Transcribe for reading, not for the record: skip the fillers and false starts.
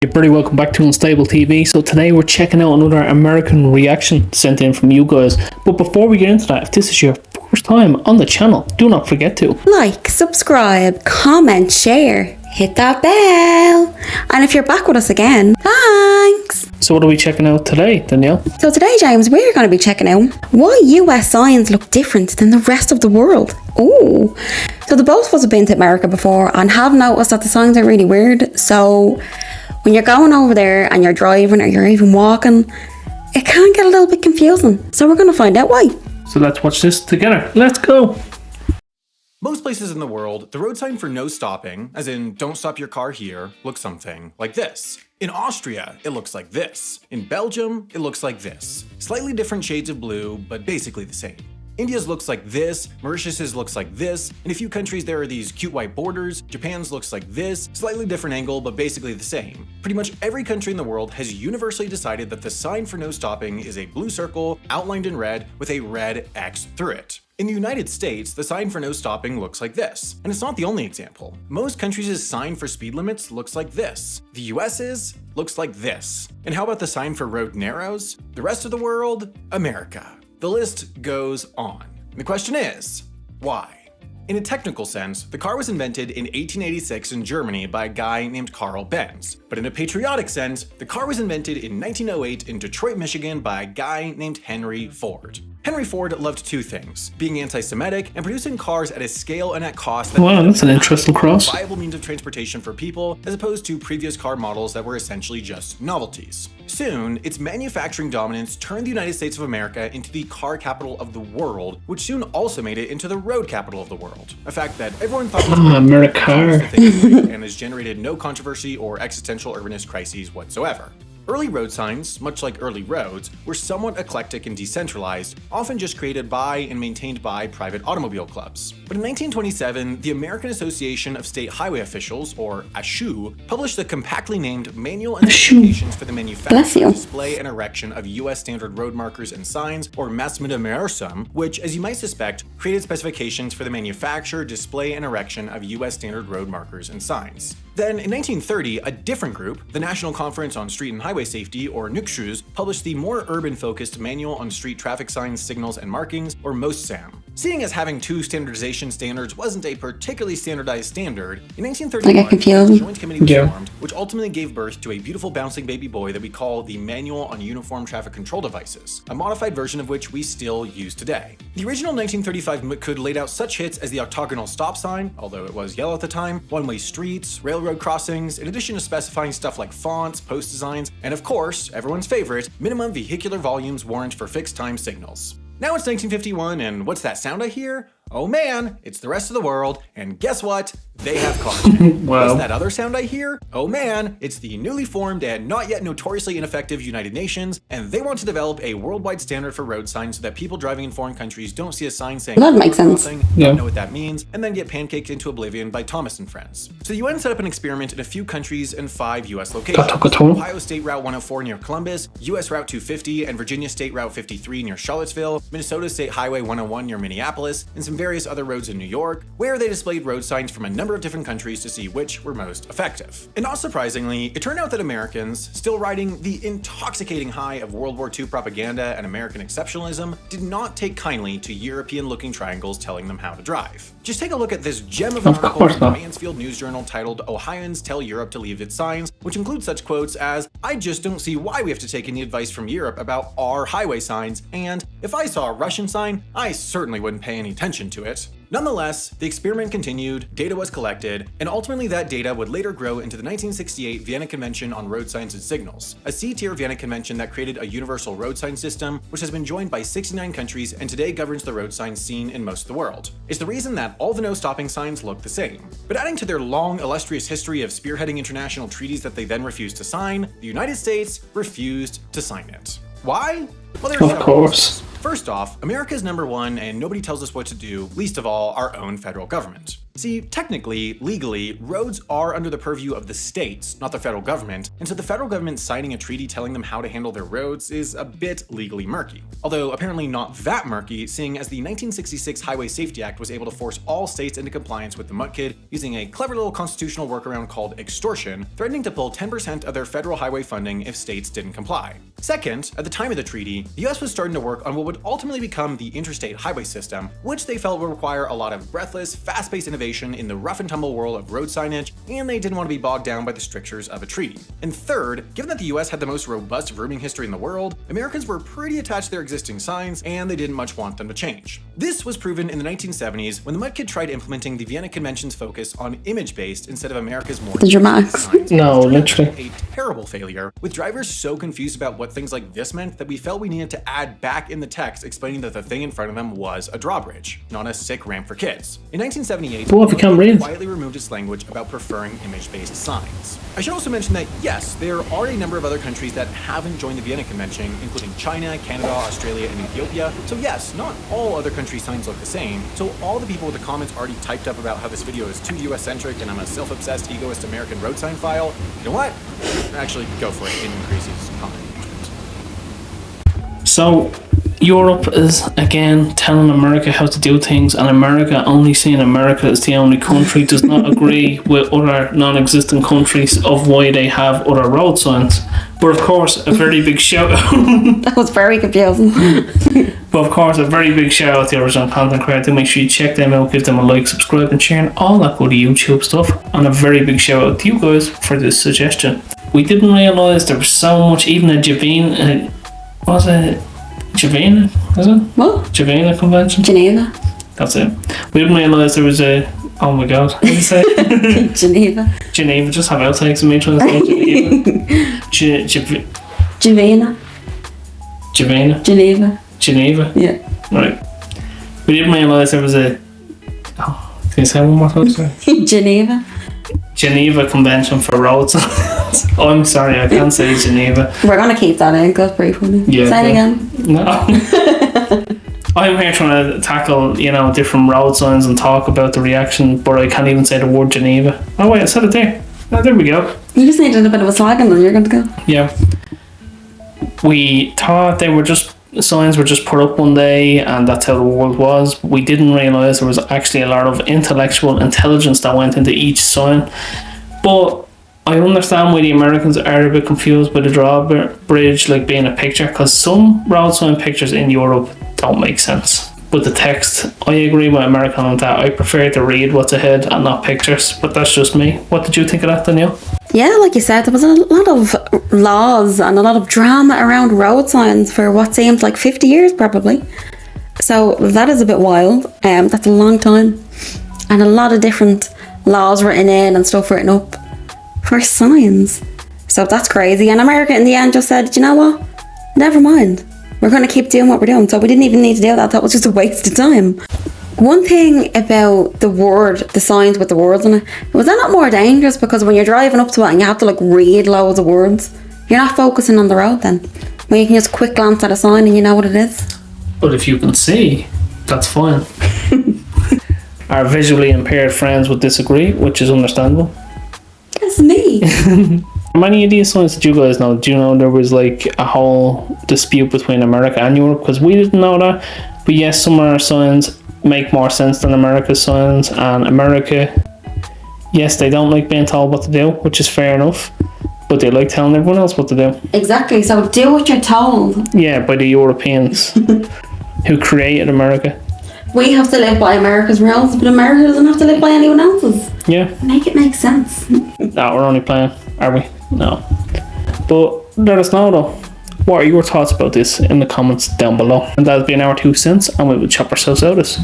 You're very welcome back to Unstable TV. So today we're checking out another American reaction sent in from you guys. But before we get into that, if this is your first time on the channel, do not forget to like, subscribe, comment, share, hit that bell. And if you're back with us again, thanks. So what are we checking out today, Danielle? So today, James, we're going to be checking out why US signs look different than the rest of the world. Ooh. So the both of us have been to America before and have noticed that the signs are really weird. So when you're going over there and you're driving or you're even walking, it can get a little bit confusing. So we're going to find out why. So let's watch this together. Let's go. Most places in the world, the road sign for no stopping, as in don't stop your car here, looks something like this. In Austria, it looks like this. In Belgium, it looks like this. Slightly different shades of blue, but basically the same. India's looks like this, Mauritius's looks like this, in a few countries there are these cute white borders, Japan's looks like this, slightly different angle but basically the same. Pretty much every country in the world has universally decided that the sign for no stopping is a blue circle outlined in red with a red X through it. In the United States, the sign for no stopping looks like this, and it's not the only example. Most countries' sign for speed limits looks like this. The US's looks like this. And how about the sign for road narrows? The rest of the world? America. The list goes on. The question is, why? In a technical sense, the car was invented in 1886 in Germany by a guy named Carl Benz. But in a patriotic sense, the car was invented in 1908 in Detroit, Michigan by a guy named Henry Ford. Henry Ford loved two things, being anti-Semitic and producing cars at a scale and at cost that Wow, that's an interesting cross. a viable means of transportation for people as opposed to previous car models that were essentially just novelties. Soon, its manufacturing dominance turned the United States of America into the car capital of the world, which soon also made it into the road capital of the world. A fact that everyone thought was America. and has generated no controversy or existential urbanist crises whatsoever. Early road signs, much like early roads, were somewhat eclectic and decentralized, often just created by and maintained by private automobile clubs. But in 1927, the American Association of State Highway Officials, or ASHU, published the compactly named Manual and Specifications for the Manufacture, Display, and Erection of U.S. Standard Road Markers and Signs, or Maßnahmenmaßnahmen, which, as you might suspect, created specifications for the manufacture, display, and erection of U.S. Standard Road Markers and Signs. Then, in 1930, a different group, the National Conference on Street and Highway Safety, or NUCSHUS, published the more urban-focused Manual on Street Traffic Signs, Signals, and Markings, or MOSSAM. Seeing as having two standardization standards wasn't a particularly standardized standard, in 1931, a joint committee was formed, which ultimately gave birth to a beautiful bouncing baby boy that we call the Manual on Uniform Traffic Control Devices, a modified version of which we still use today. The original 1935 MCUD laid out such hits as the octagonal stop sign, although it was yellow at the time, one-way streets, railroad crossings, in addition to specifying stuff like fonts, post designs, and of course, everyone's favorite, minimum vehicular volumes warrant for fixed time signals. Now it's 1951, and what's that sound I hear? Oh man, it's the rest of the world, and guess what? They have cars now. Wow. What's that other sound I hear? Oh man, it's the newly formed and not yet notoriously ineffective United Nations, and they want to develop a worldwide standard for road signs so that people driving in foreign countries don't see a sign saying that makes sense. Yeah. Know what that means, and then get pancaked into oblivion by Thomas and friends. So the UN set up an experiment in a few countries and 5 US locations. Ohio State Route 104 near Columbus, US Route 250 and Virginia State Route 53 near Charlottesville, Minnesota State Highway 101 near Minneapolis, and some various other roads in New York, where they displayed road signs from a number of different countries to see which were most effective. And not surprisingly, it turned out that Americans, still riding the intoxicating high of World War II propaganda and American exceptionalism, did not take kindly to European-looking triangles telling them how to drive. Just take a look at this gem of an article from the Mansfield News Journal titled "Ohioans Tell Europe to Leave Its Signs," which includes such quotes as, "I just don't see why we have to take any advice from Europe about our highway signs," and "If I saw a Russian sign, I certainly wouldn't pay any attention to it." Nonetheless, the experiment continued, data was collected, and ultimately that data would later grow into the 1968 Vienna Convention on Road Signs and Signals, a C-tier Vienna Convention that created a universal road sign system, which has been joined by 69 countries and today governs the road sign scene in most of the world. It's the reason that all the no-stopping signs look the same. But adding to their long, illustrious history of spearheading international treaties that they then refused to sign, the United States refused to sign it. Why? Well, Of course. First off, America is number one and nobody tells us what to do, least of all our own federal government. See, technically, legally, roads are under the purview of the states, not the federal government, and so the federal government signing a treaty telling them how to handle their roads is a bit legally murky. Although apparently not that murky, seeing as the 1966 Highway Safety Act was able to force all states into compliance with the MUTCID using a clever little constitutional workaround called extortion, threatening to pull 10% of their federal highway funding if states didn't comply. Second, at the time of the treaty, the US was starting to work on what would ultimately become the interstate highway system, which they felt would require a lot of breathless, fast-paced innovation in the rough and tumble world of road signage, and they didn't want to be bogged down by the strictures of a treaty. And third, given that the US had the most robust grooming history in the world, Americans were pretty attached to their existing signs, and they didn't much want them to change. This was proven in the 1970s when the MUTCID tried implementing the Vienna Convention's focus on image-based instead of America's more The dramatics. signs. No, literally. A terrible failure, with drivers so confused about what things like this meant that we felt we needed to add back in the text explaining that the thing in front of them was a drawbridge, not a sick ramp for kids. In 1978, What if you can't read? quietly removed its language about preferring image-based signs. I should also mention that yes, there are a number of other countries that haven't joined the Vienna Convention, including China, Canada, Australia, and Ethiopia. So yes, not all other countries' signs look the same. So all the people with the comments already typed up about how this video is too US-centric and I'm a self-obsessed, egoist American road sign file, you know what? Actually, go for it. It increases comment engagement. So Europe is again telling America how to do things, and America, only seeing America as the only country, does not agree with other non-existent countries of why they have other road signs. But of course, a very big shout out. That was very confusing. But of course, a very big shout out to the original content creator. Make sure you check them out, give them a like, subscribe, and share, and all that good YouTube stuff. And a very big shout out to you guys for this suggestion. We didn't realise there was so much, even a Javina, was it Javina? Is it? What? Javina Convention? Geneva. That's it. We didn't realise there was a, oh my god, what did you say? Geneva. Geneva, just have outtakes of me trying to say Geneva. Javina. Javina? Geneva. Geneva? Yeah. Right. We didn't realise there was a, oh, can you say one more time? Sorry. Geneva. Geneva Convention for Road Signs. Oh, I'm sorry, I can't say Geneva. We're gonna keep that in. That's pretty funny. Yeah, Say it yeah. again. No. I'm here trying to tackle, different road signs and talk about the reaction, but I can't even say the word Geneva. Oh wait, I said it there. Oh, there we go. You just needed a bit of a slag and then you're good to go. Yeah. We thought they were just, signs were just put up one day and that's how the world was. We didn't realise there was actually a lot of intellectual intelligence that went into each sign. But I understand why the Americans are a bit confused by the drawbridge like being a picture, because some road sign pictures in Europe don't make sense. But the text, I agree with American on that. I prefer to read what's ahead and not pictures, but that's just me. What did you think of that, Danielle? Yeah, like you said, there was a lot of laws and a lot of drama around road signs for what seemed like 50 years probably. So that is a bit wild. That's a long time. And a lot of different laws written in and stuff written up for signs. So that's crazy. And America in the end just said, you know what? Never mind. We're going to keep doing what we're doing. So we didn't even need to do that. That was just a waste of time. One thing about the signs with the words in it, was that not more dangerous? Because when you're driving up to it and you have to read loads of words, you're not focusing on the road then. When you can just quick glance at a sign and you know what it is. But if you can see, that's fine. Our visually impaired friends would disagree, which is understandable. That's me. Many of these signs that you guys know, do you know there was a whole dispute between America and Europe? Because we didn't know that. But yes, some of our signs make more sense than America's signs, and America, yes, they don't like being told what to do, which is fair enough, but they like telling everyone else what to do. Exactly, so do what you're told. Yeah, by the Europeans who created America. We have to live by America's rules, but America doesn't have to live by anyone else's. Yeah. Make it make sense. No, we're only playing, are we? No. But let us know though. What are your thoughts about this in the comments down below? And that has been our 2 cents, and we will chop ourselves out of this.